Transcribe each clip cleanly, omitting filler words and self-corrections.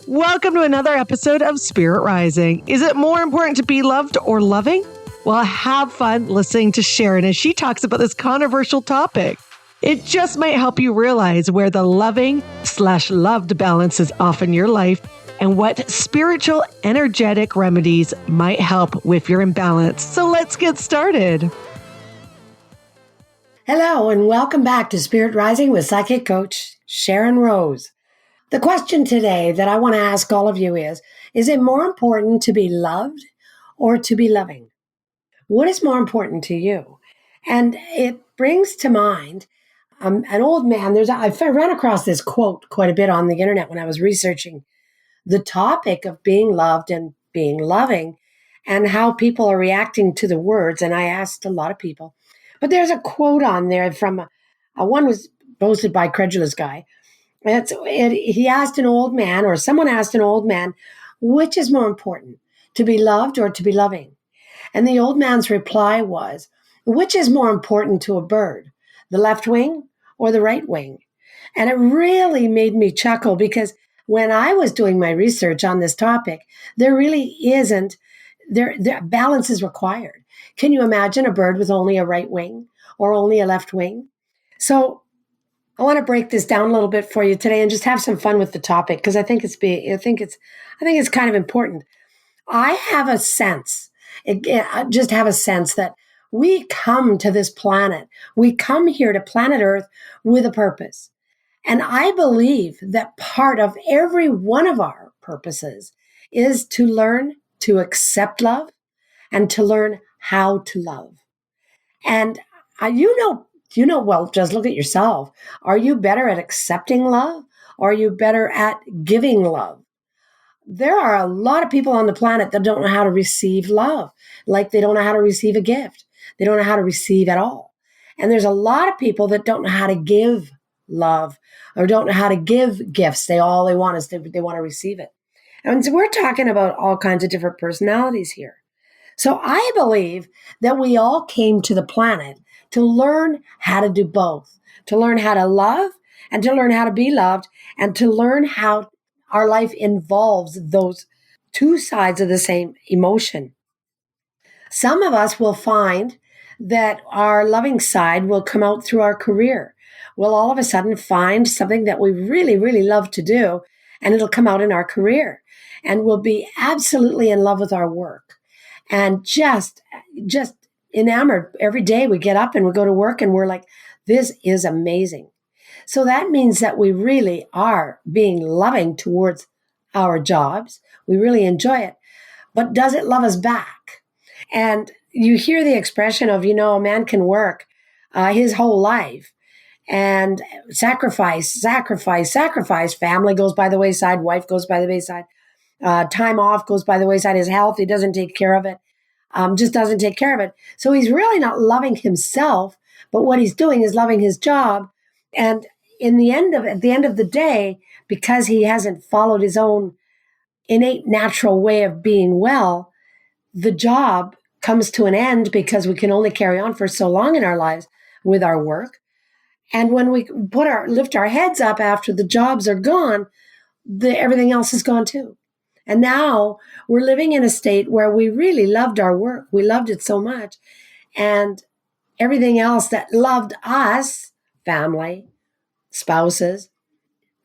Welcome to another episode of Spirit Rising. Is it more important to be loved or loving? Well, have fun listening to Sharyn as she talks about this controversial topic. It just might help you realize where the loving/loved balance is off in your life and what spiritual energetic remedies might help with your imbalance. So let's get started. Hello, and welcome back to Spirit Rising with Psychic Coach Sharyn Rose. The question today that I want to ask all of you is it more important to be loved or to be loving? What is more important to you? And it brings to mind an old man. I ran across this quote quite a bit on the internet when I was researching the topic of being loved and being loving and how people are reacting to the words. And I asked a lot of people. But there's a quote on there from one was posted by Credulous Guy. He asked an old man, or someone asked an old man, which is more important, to be loved or to be loving? And the old man's reply was, which is more important to a bird, the left wing or the right wing? And it really made me chuckle because when I was doing my research on this topic, there really isn't, there balance is required. Can you imagine a bird with only a right wing or only a left wing? So I want to break this down a little bit for you today and just have some fun with the topic because I think it's kind of important. I have a sense, that we come to this planet. We come here to planet Earth with a purpose. And I believe that part of every one of our purposes is to learn to accept love and to learn how to love. And well, just look at yourself. Are you better at accepting love? Or are you better at giving love? There are a lot of people on the planet that don't know how to receive love. Like they don't know how to receive a gift. They don't know how to receive at all. And there's a lot of people that don't know how to give love or don't know how to give gifts. They want is they want to receive it. And so we're talking about all kinds of different personalities here. So I believe that we all came to the planet to learn how to do both, to learn how to love and to learn how to be loved and to learn how our life involves those two sides of the same emotion. Some of us will find that our loving side will come out through our career. We'll all of a sudden find something that we really, really love to do, and it'll come out in our career. And we'll be absolutely in love with our work and just enamored. Every day we get up and we go to work and we're like, this is amazing. So that means that we really are being loving towards our jobs. We really enjoy it. But does it love us back? And you hear the expression of, a man can work his whole life and sacrifice. Family goes by the wayside. Wife goes by the wayside. Time off goes by the wayside. His health, he doesn't take care of it. Just doesn't take care of it. So he's really not loving himself, but what he's doing is loving his job. And at the end of the day, because he hasn't followed his own innate natural way of being well, the job comes to an end because we can only carry on for so long in our lives with our work. And when we lift our heads up after the jobs are gone, everything else is gone too. And now we're living in a state where we really loved our work. We loved it so much. And everything else that loved us, family, spouses,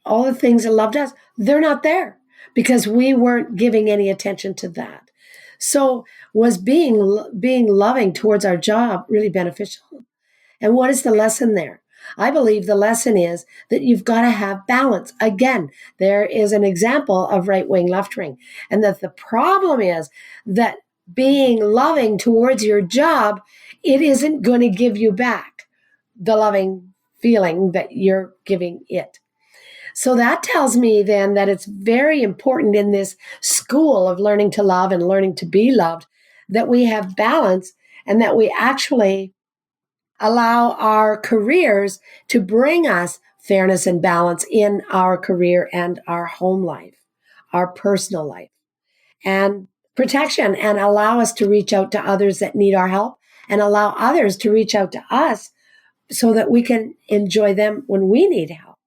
all the things that loved us, they're not there because we weren't giving any attention to that. So was being loving towards our job really beneficial? And what is the lesson there? I believe the lesson is that you've got to have balance. Again, there is an example of right wing, left wing. And that the problem is that being loving towards your job, it isn't going to give you back the loving feeling that you're giving it. So that tells me then that it's very important in this school of learning to love and learning to be loved that we have balance and that we actually allow our careers to bring us fairness and balance in our career and our home life, our personal life, and protection, and allow us to reach out to others that need our help and allow others to reach out to us so that we can enjoy them when we need help.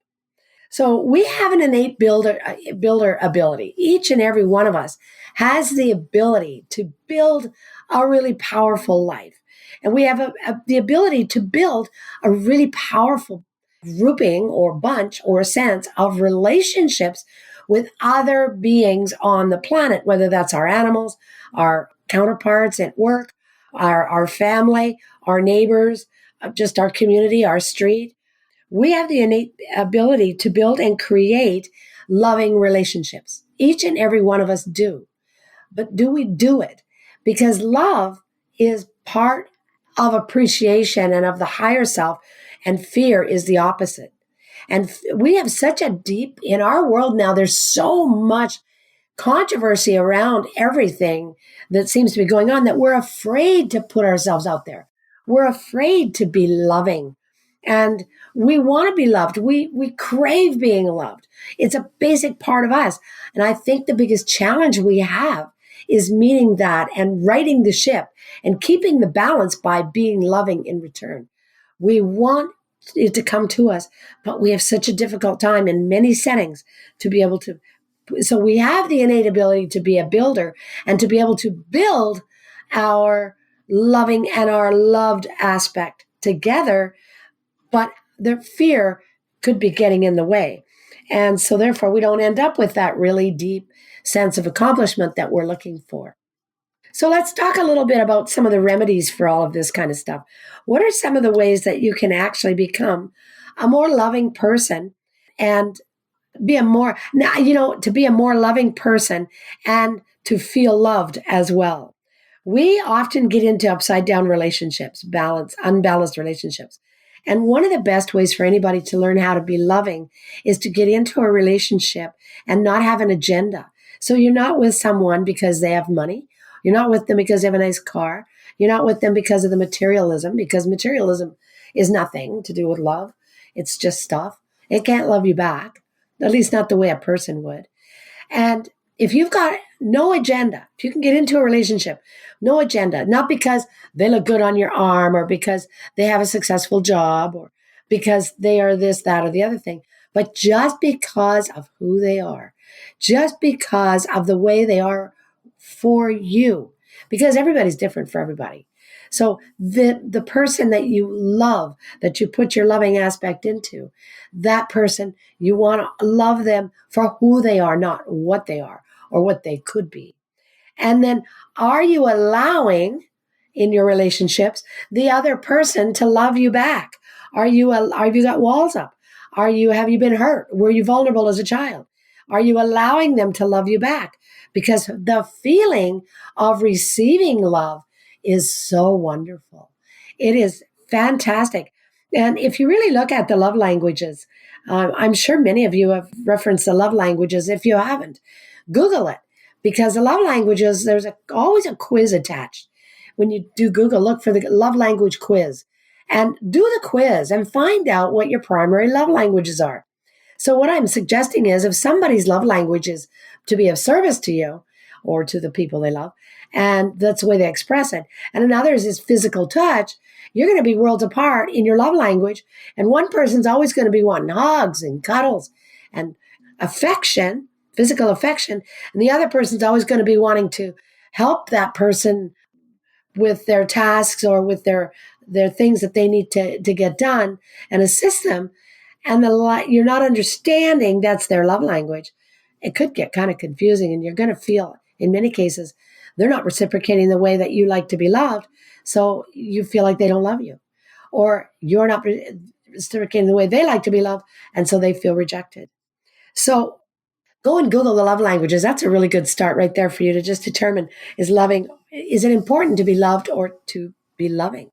So we have an innate builder ability. Each and every one of us has the ability to build a really powerful life. And we have the ability to build a really powerful grouping or bunch or sense of relationships with other beings on the planet, whether that's our animals, our counterparts at work, our family, our neighbors, just our community, our street. We have the innate ability to build and create loving relationships. Each and every one of us do. But do we do it? Because love is part of appreciation and of the higher self, and fear is the opposite. And we have such a deep, in our world now, there's so much controversy around everything that seems to be going on that we're afraid to put ourselves out there. We're afraid to be loving. And we want to be loved. We crave being loved. It's a basic part of us. And I think the biggest challenge we have is meeting that and righting the ship and keeping the balance by being loving in return. We want it to come to us, but we have such a difficult time in many settings to be able to. So we have the innate ability to be a builder and to be able to build our loving and our loved aspect together, but the fear could be getting in the way. And so therefore we don't end up with that really deep sense of accomplishment that we're looking for. So let's talk a little bit about some of the remedies for all of this kind of stuff. What are some of the ways that you can actually become a more loving person and be a more, now, to be a more loving person and to feel loved as well? We often get into upside down relationships, unbalanced relationships. And one of the best ways for anybody to learn how to be loving is to get into a relationship and not have an agenda. So you're not with someone because they have money. You're not with them because they have a nice car. You're not with them because of the materialism, because materialism is nothing to do with love. It's just stuff. It can't love you back, at least not the way a person would. And if you've got no agenda, if you can get into a relationship, no agenda, not because they look good on your arm or because they have a successful job or because they are this, that, or the other thing, but just because of who they are, just because of the way they are for you, because everybody's different for everybody. So the person that you love, that you put your loving aspect into, that person, you want to love them for who they are, not what they are or what they could be. And then are you allowing in your relationships the other person to love you back? Have you got walls up? Have you been hurt? Were you vulnerable as a child? Are you allowing them to love you back? Because the feeling of receiving love is so wonderful. It is fantastic. And if you really look at the love languages, I'm sure many of you have referenced the love languages. If you haven't, Google it, because the love languages, there's always a quiz attached. When you do Google, look for the love language quiz and do the quiz and find out what your primary love languages are. So what I'm suggesting is if somebody's love language is to be of service to you or to the people they love, and that's the way they express it, and another's is physical touch, you're going to be worlds apart in your love language. And one person's always going to be wanting hugs and cuddles and affection, physical affection, and the other person's always going to be wanting to help that person with their tasks or with their things that they need to get done and assist them. And you're not understanding that's their love language. It could get kind of confusing, and you're going to feel, in many cases, they're not reciprocating the way that you like to be loved. So you feel like they don't love you, or you're not reciprocating the way they like to be loved. And so they feel rejected. So go and Google the love languages. That's a really good start right there for you to just determine, is it important to be loved or to be loving?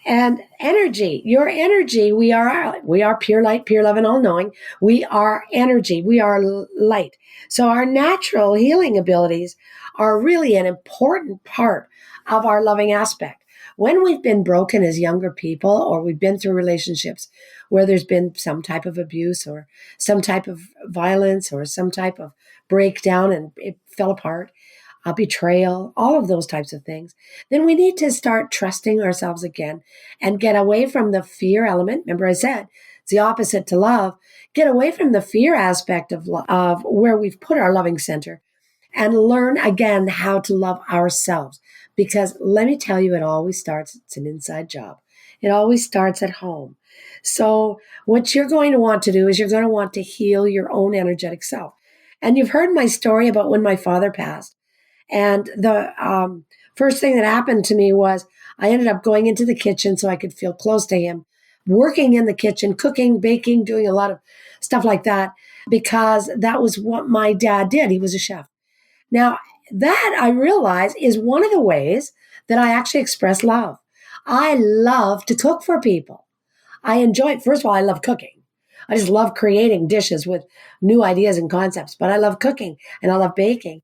And energy, your energy, we are pure light, pure love, and all knowing. We are energy. We are light. So our natural healing abilities are really an important part of our loving aspect. When we've been broken as younger people, or we've been through relationships where there's been some type of abuse or some type of violence or some type of breakdown and it fell apart, betrayal, all of those types of things, then we need to start trusting ourselves again and get away from the fear element. Remember I said, It's the opposite to love. Get away from the fear aspect of where we've put our loving center and learn again how to love ourselves. Because let me tell you, it's an inside job. It always starts at home. So what you're going to want to do is you're going to want to heal your own energetic self. And you've heard my story about when my father passed. And the first thing that happened to me was I ended up going into the kitchen so I could feel close to him, working in the kitchen, cooking, baking, doing a lot of stuff like that, because that was what my dad did. He was a chef. Now, that I realize is one of the ways that I actually express love. I love to cook for people. I enjoy, first of all, I love cooking. I just love creating dishes with new ideas and concepts, but I love cooking and I love baking.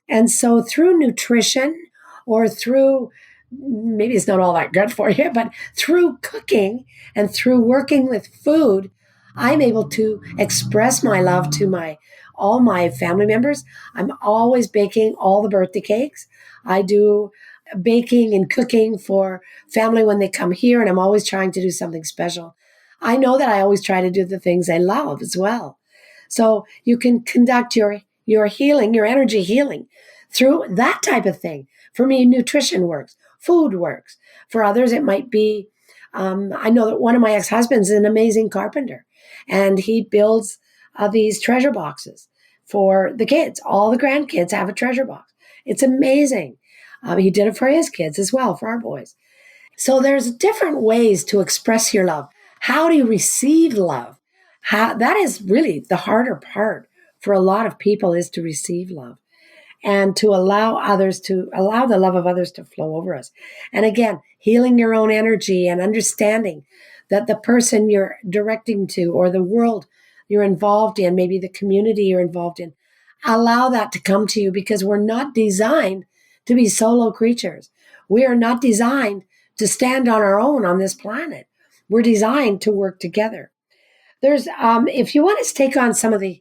And so through nutrition or through, maybe it's not all that good for you, but through cooking and through working with food, I'm able to express my love to all my family members. I'm always baking all the birthday cakes. I do baking and cooking for family when they come here, and I'm always trying to do something special. I know that I always try to do the things I love as well. So you can conduct your healing, your energy healing through that type of thing. For me, nutrition works, food works. For others, it might be, I know that one of my ex-husbands is an amazing carpenter, and he builds these treasure boxes for the kids. All the grandkids have a treasure box. It's amazing. He did it for his kids as well, for our boys. So there's different ways to express your love. How do you receive love? That is really the harder part for a lot of people, is to receive love and to allow the love of others to flow over us. And again, healing your own energy and understanding that the person you're directing to or the world you're involved in, maybe the community you're involved in, allow that to come to you, because we're not designed to be solo creatures. We are not designed to stand on our own on this planet. We're designed to work together. There's, if you want to take on some of the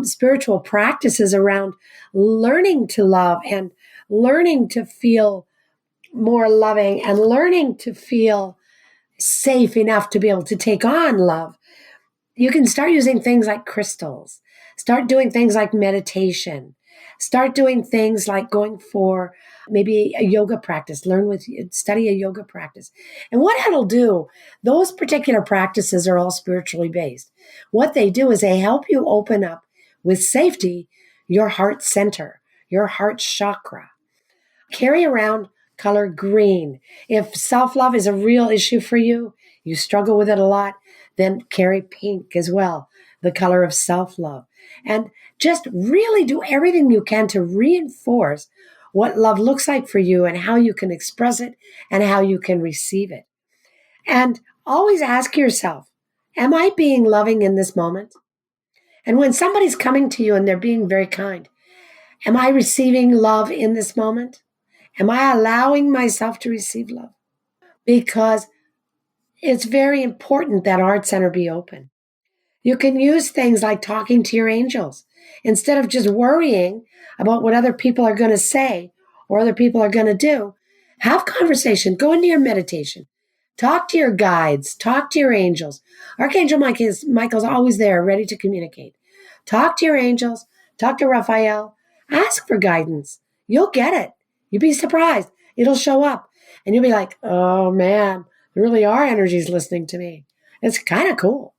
spiritual practices around learning to love and learning to feel more loving and learning to feel safe enough to be able to take on love, you can start using things like crystals, start doing things like meditation, start doing things like going for maybe a yoga practice, study a yoga practice. And what that'll do, those particular practices are all spiritually based. What they do is they help you open up with safety your heart center, your heart chakra. Carry around color green. If self-love is a real issue for you, you struggle with it a lot, then carry pink as well, the color of self-love. And just really do everything you can to reinforce what love looks like for you and how you can express it and how you can receive it. And always ask yourself, am I being loving in this moment? And when somebody's coming to you and they're being very kind, am I receiving love in this moment? Am I allowing myself to receive love? Because it's very important that heart center be open. You can use things like talking to your angels instead of just worrying about what other people are going to say or other people are going to do. Have conversation, go into your meditation, talk to your guides, talk to your angels. Archangel Michael's always there, ready to communicate. Talk to your angels, talk to Raphael, ask for guidance. You'll get it. You'll be surprised. It'll show up and you'll be like, oh man, there really are energies listening to me. It's kind of cool.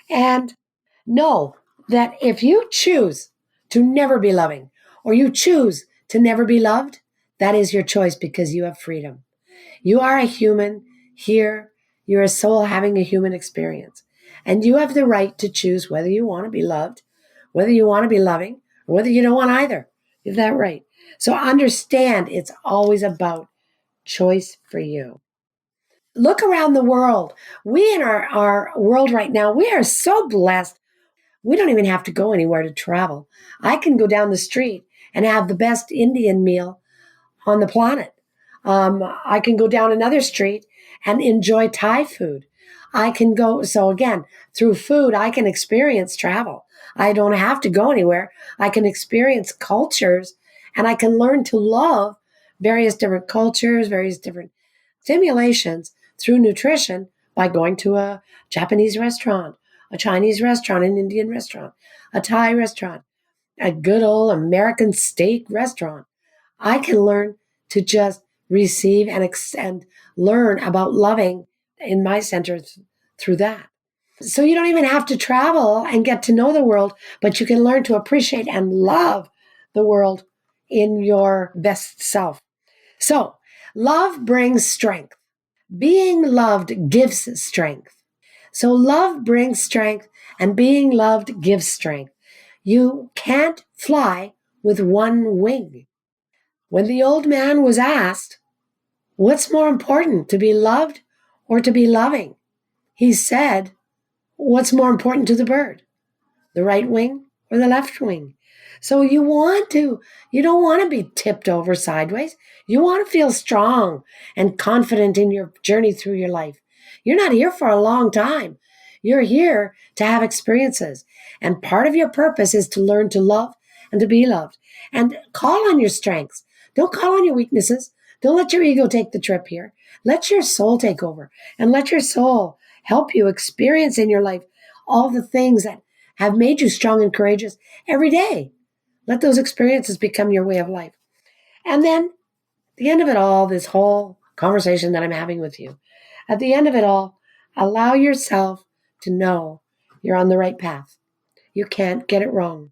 And know that if you choose to never be loving or you choose to never be loved, that is your choice, because you have freedom. You are a human here. You're a soul having a human experience. And you have the right to choose whether you want to be loved, whether you want to be loving, or whether you don't want either. You have that right. So understand it's always about choice for you. Look around the world. We in our world right now, we are so blessed. We don't even have to go anywhere to travel. I can go down the street and have the best Indian meal on the planet. I can go down another street and enjoy Thai food. So again, through food, I can experience travel. I don't have to go anywhere. I can experience cultures and I can learn to love various different cultures, various different stimulations through nutrition by going to a Japanese restaurant, a Chinese restaurant, an Indian restaurant, a Thai restaurant, a good old American steak restaurant. I can learn to just receive and learn about loving in my center through that. So you don't even have to travel and get to know the world, but you can learn to appreciate and love the world in your best self. So love brings strength. Being loved gives strength. So love brings strength, and being loved gives strength. You can't fly with one wing. When the old man was asked, what's more important, to be loved or to be loving? He said, what's more important to the bird, the right wing or the left wing? So you don't want to be tipped over sideways. You want to feel strong and confident in your journey through your life. You're not here for a long time. You're here to have experiences. And part of your purpose is to learn to love and to be loved. And call on your strengths. Don't call on your weaknesses. Don't let your ego take the trip here. Let your soul take over, and let your soul help you experience in your life all the things that have made you strong and courageous every day. Let those experiences become your way of life. And then at the end of it all, this whole conversation that I'm having with you, at the end of it all, allow yourself to know you're on the right path. You can't get it wrong.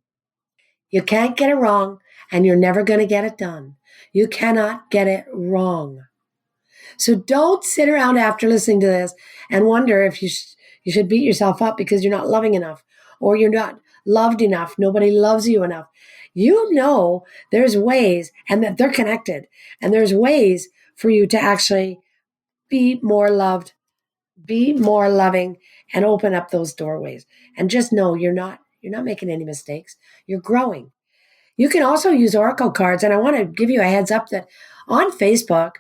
You can't get it wrong, and you're never going to get it done. You cannot get it wrong. So don't sit around after listening to this and wonder if you should beat yourself up because you're not loving enough, or you're not loved enough. Nobody loves you enough. You know there's ways, and that they're connected, and there's ways for you to actually be more loved, be more loving, and open up those doorways. And just know you're not making any mistakes. You're growing. You can also use oracle cards, and I want to give you a heads up that on Facebook,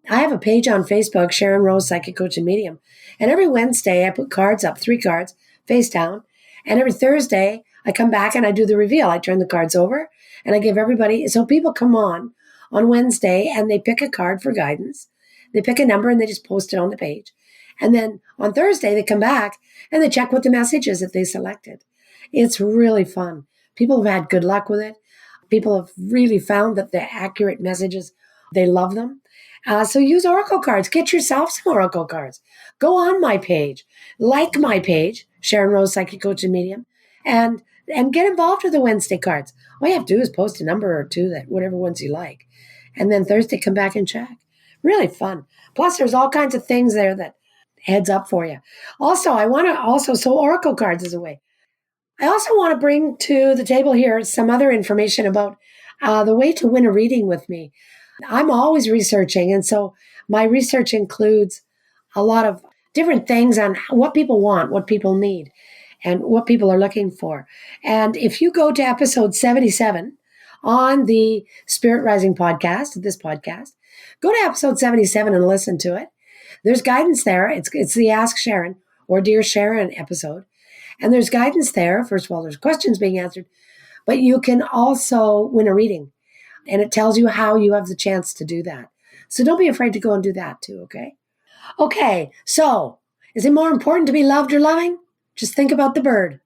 I have a page on Facebook, Sharyn Rose, Psychic Coach and Medium. And every Wednesday, I put cards up, 3 cards, face down. And every Thursday, I come back and I do the reveal. I turn the cards over and I give everybody, so people come on Wednesday and they pick a card for guidance. They pick a number and they just post it on the page. And then on Thursday, they come back and they check what the message is that they selected. It's really fun. People have had good luck with it. People have really found that the accurate messages, they love them. So use oracle cards. Get yourself some oracle cards. Go on my page, like my page, Sharyn Rose, Psychic Coach and Medium, and get involved with the Wednesday cards. All you have to do is post a number or two, that whatever ones you like, and then Thursday come back and check. Really fun. Plus, there's all kinds of things there that heads up for you. Also, so oracle cards is a way. I also want to bring to the table here some other information about the way to win a reading with me. I'm always researching, and so my research includes a lot of different things on what people want, what people need, and what people are looking for. And if you go to episode 77 on the Spirit Rising podcast, this podcast, go to episode 77 and listen to it. There's guidance there. It's the Ask Sharyn or Dear Sharyn episode. And there's guidance there. First of all, there's questions being answered, but you can also win a reading. And it tells you how you have the chance to do that. So don't be afraid to go and do that too, okay? Okay, so is it more important to be loved or loving? Just think about the bird.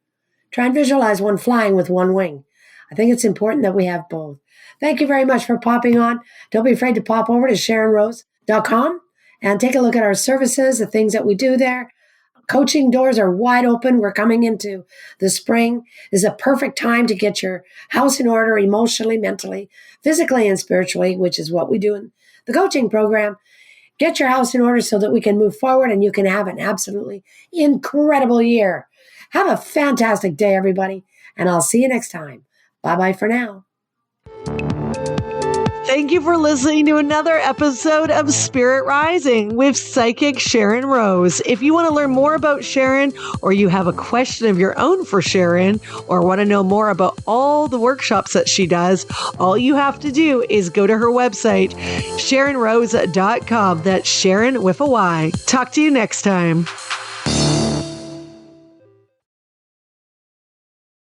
Try and visualize one flying with one wing. I think it's important that we have both. Thank you very much for popping on. Don't be afraid to pop over to SharynRose.com and take a look at our services, the things that we do there. Coaching doors are wide open. We're coming into the spring. This is a perfect time to get your house in order emotionally, mentally, physically, and spiritually, which is what we do in the coaching program. Get your house in order so that we can move forward and you can have an absolutely incredible year. Have a fantastic day, everybody, and I'll see you next time. Bye-bye for now. Thank you for listening to another episode of Spirit Rising with Psychic Sharyn Rose. If you want to learn more about Sharyn, or you have a question of your own for Sharyn, or want to know more about all the workshops that she does, all you have to do is go to her website, SharynRose.com. That's Sharyn with a Y. Talk to you next time.